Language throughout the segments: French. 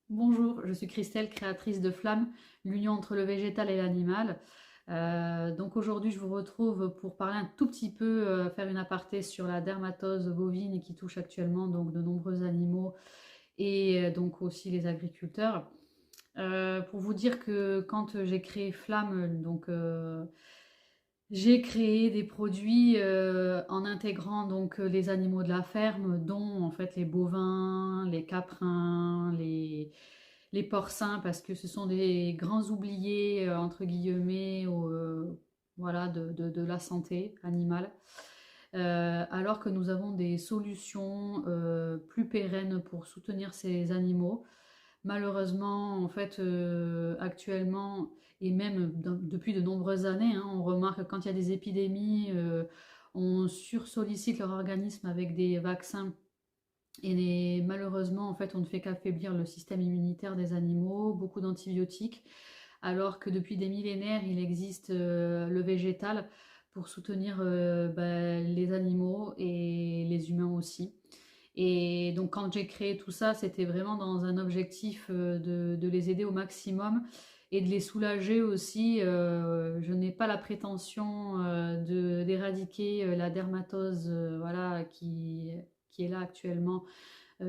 Bonjour, je suis Christelle, créatrice de Flamme, l'union entre le végétal et l'animal. Donc aujourd'hui, je vous retrouve pour parler un tout petit peu, faire une aparté sur la dermatose bovine qui touche actuellement donc de nombreux animaux et donc aussi les agriculteurs. Pour vous dire que quand j'ai créé Flamme, j'ai créé des produits en intégrant donc les animaux de la ferme, dont en fait les bovins, les caprins, les porcins, parce que ce sont des grands oubliés entre guillemets, voilà, de la santé animale. Alors que nous avons des solutions plus pérennes pour soutenir ces animaux. Malheureusement, en fait, actuellement, et même depuis de nombreuses années, hein, on remarque que quand il y a des épidémies, on sursollicite leur organisme avec des vaccins. Et malheureusement, en fait, on ne fait qu'affaiblir le système immunitaire des animaux, beaucoup d'antibiotiques, alors que depuis des millénaires, il existe le végétal pour soutenir les animaux et les humains aussi. Et donc quand j'ai créé tout ça, c'était vraiment dans un objectif de les aider au maximum et de les soulager aussi. Je n'ai pas la prétention d'éradiquer la dermatose voilà, qui est là actuellement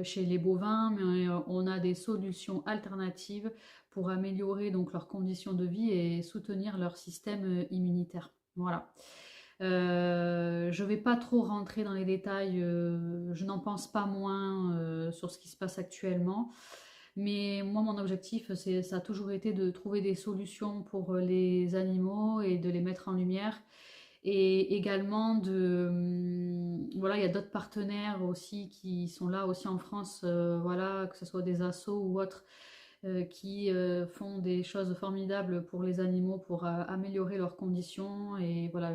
chez les bovins, mais on a des solutions alternatives pour améliorer donc leurs conditions de vie et soutenir leur système immunitaire. Voilà. Je ne vais pas trop rentrer dans les détails, je n'en pense pas moins sur ce qui se passe actuellement. Mais moi, mon objectif, ça a toujours été de trouver des solutions pour les animaux et de les mettre en lumière. Et également voilà, il y a d'autres partenaires aussi qui sont là aussi en France, voilà, que ce soit des assos ou autres, qui font des choses formidables pour les animaux, pour améliorer leurs conditions. Et voilà,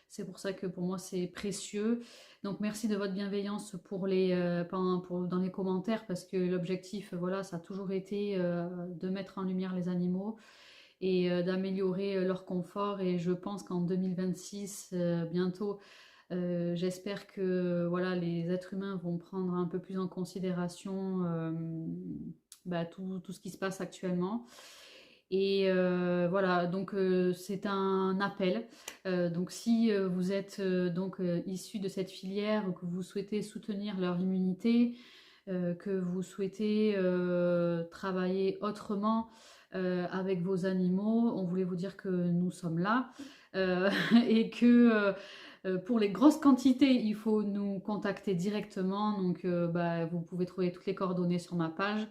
c'est pour ça que pour moi c'est précieux. Donc merci de votre bienveillance dans les commentaires, parce que l'objectif, voilà, ça a toujours été de mettre en lumière les animaux et d'améliorer leur confort. Et je pense qu'en 2026, bientôt, j'espère que voilà, les êtres humains vont prendre un peu plus en considération tout ce qui se passe actuellement. Et voilà, donc c'est un appel. Donc si vous êtes issu de cette filière, ou que vous souhaitez soutenir leur immunité, que vous souhaitez travailler autrement avec vos animaux, on voulait vous dire que nous sommes là et que pour les grosses quantités, il faut nous contacter directement. Donc, vous pouvez trouver toutes les coordonnées sur ma page.